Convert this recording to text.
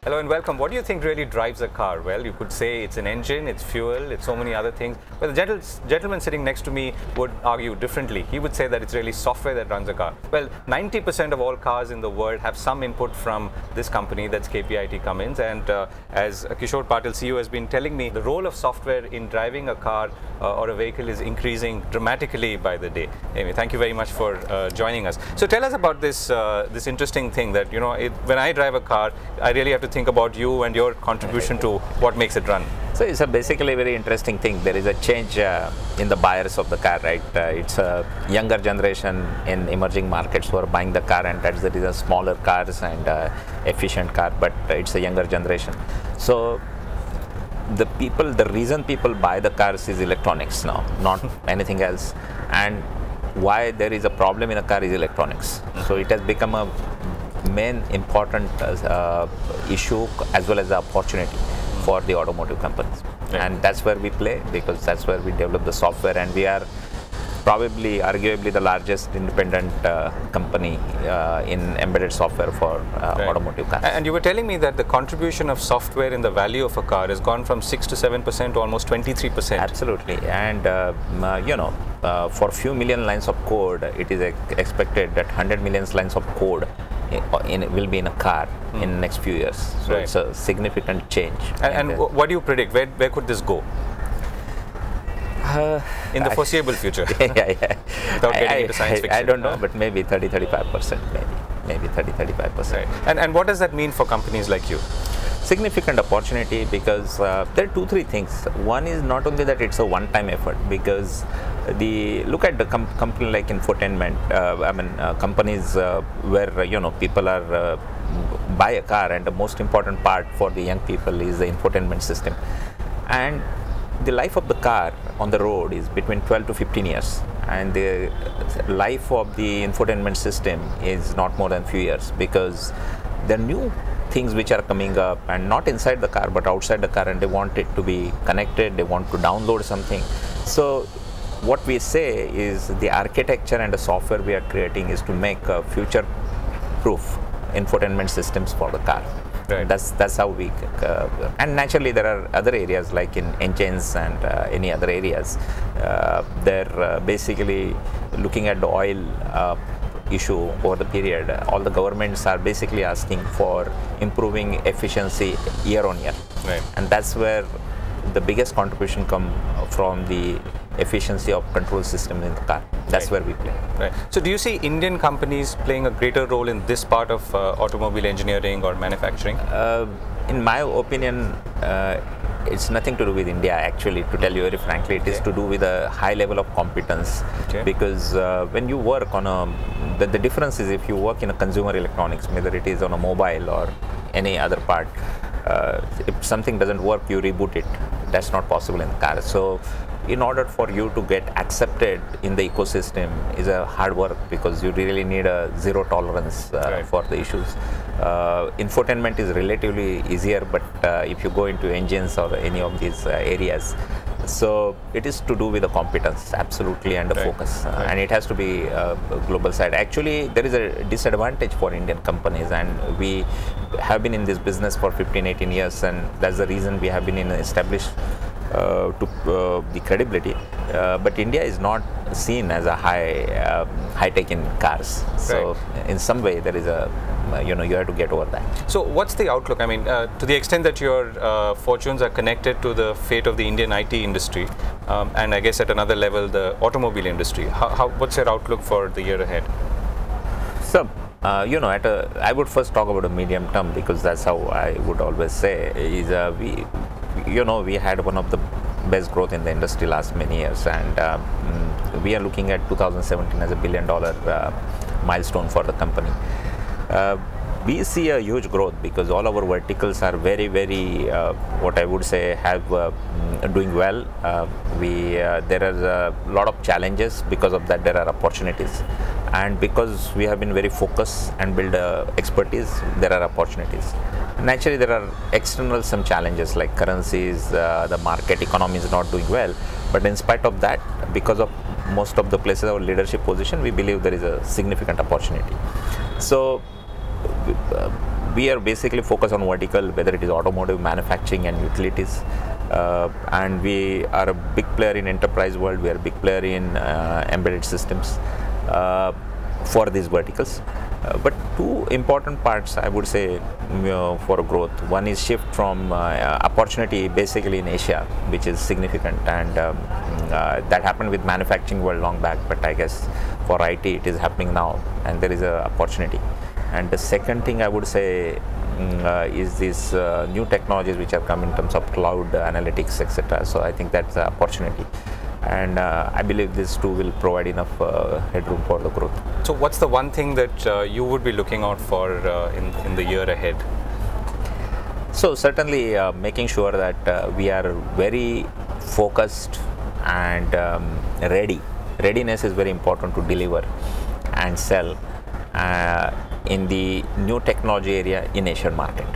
Hello and welcome. What do you think really drives a car? Well, you could say it's an engine, it's fuel, it's so many other things. But the gentleman sitting next to me would argue differently. He would say that it's really software that runs a car. Well, 90% of all cars in the world have some input from this company, that's KPIT Cummins. And as Kishor Patil, CEO, has been telling me, the role of software in driving a car or a vehicle is increasing dramatically by the day. Amy, thank you very much for joining us. So tell us about this this interesting thing that, you know, when I drive a car, I really have to think about you and your contribution to what makes it run. So it's basically a very interesting thing. There is a change in the buyers of the car, right? It's a younger generation in emerging markets who are buying the car, and that's the reason smaller cars and efficient car, but it's a younger generation. So the reason people buy the cars is electronics now, not anything else. And why there is a problem in a car is electronics. So it has become a main important issue as well as the opportunity for the automotive companies. Right. And that's where we play, because that's where we develop the software, and we are probably arguably the largest independent company in embedded software for automotive cars. And you were telling me that the contribution of software in the value of a car has gone from 6 to 7% to almost 23%. Absolutely. And for few million lines of code, it is expected that 100 million lines of code will be in a car in the next few years. So it's a significant change. And what do you predict? Where could this go? In the foreseeable future? Without getting into science fiction. I don't know, but maybe 30-35%, maybe 30-35%. Right. And what does that mean for companies like you? Significant opportunity, because there are 2-3 things. One is not only that it's a one-time effort, because look at the company like infotainment. Companies where people are buy a car, and the most important part for the young people is the infotainment system. And the life of the car on the road is between 12 to 15 years, and the life of the infotainment system is not more than few years, because there are new things which are coming up, and not inside the car but outside the car, and they want it to be connected, they want to download something. So what we say is the architecture and the software we are creating is to make future proof infotainment systems for the car. Right. That's how we and naturally there are other areas like in engines and any other areas. They're basically looking at the oil issue over the period. All the governments are basically asking for improving efficiency year on year. Right. And that's where the biggest contribution come from the efficiency of control system in the car. That's where we play. Right. So do you see Indian companies playing a greater role in this part of automobile engineering or manufacturing? In my opinion, it's nothing to do with India, actually, to tell you very frankly. It is to do with a high level of competence. Because when you work on the difference is, if you work in a consumer electronics, whether it is on a mobile or any other part, if something doesn't work, you reboot it. That's not possible in the car. So in order for you to get accepted in the ecosystem is a hard work, because you really need a zero tolerance for the issues. Infotainment is relatively easier, but if you go into engines or any of these areas, so it is to do with the competence, absolutely, and the focus. And it has to be a global side. Actually, there is a disadvantage for Indian companies, and we have been in this business for 15-18 years, and that's the reason we have been established the credibility, but India is not seen as a high tech in cars. So in some way there is a you have to get over that. So what's the outlook? I mean, to the extent that your fortunes are connected to the fate of the Indian IT industry, and I guess at another level the automobile industry, what's your outlook for the year ahead? So I would first talk about a medium term, because that's how I would always say is we had one of the best growth in the industry last many years, and we are looking at 2017 as $1 billion milestone for the company. We see a huge growth because all our verticals are very, what I would say, have doing well. There are a lot of challenges. Because of that, there are opportunities, and because we have been very focused and build expertise, there are opportunities. Naturally, there are external some challenges like currencies, the market economy is not doing well, but in spite of that, because of most of the places our leadership position, we believe there is a significant opportunity. So we are basically focused on vertical, whether it is automotive, manufacturing and utilities. And we are a big player in enterprise world. We are a big player in embedded systems for these verticals. But two important parts, I would say, for growth. One is shift from opportunity basically in Asia, which is significant, and that happened with manufacturing world long back. But I guess for IT, it is happening now, and there is a opportunity. And the second thing I would say is these new technologies which have come in terms of cloud analytics, etc. So I think that's an opportunity, and I believe these two will provide enough headroom for the growth. So what's the one thing that you would be looking out for in the year ahead? So certainly making sure that we are very focused and ready. Readiness is very important to deliver and sell in the new technology area in Asian market.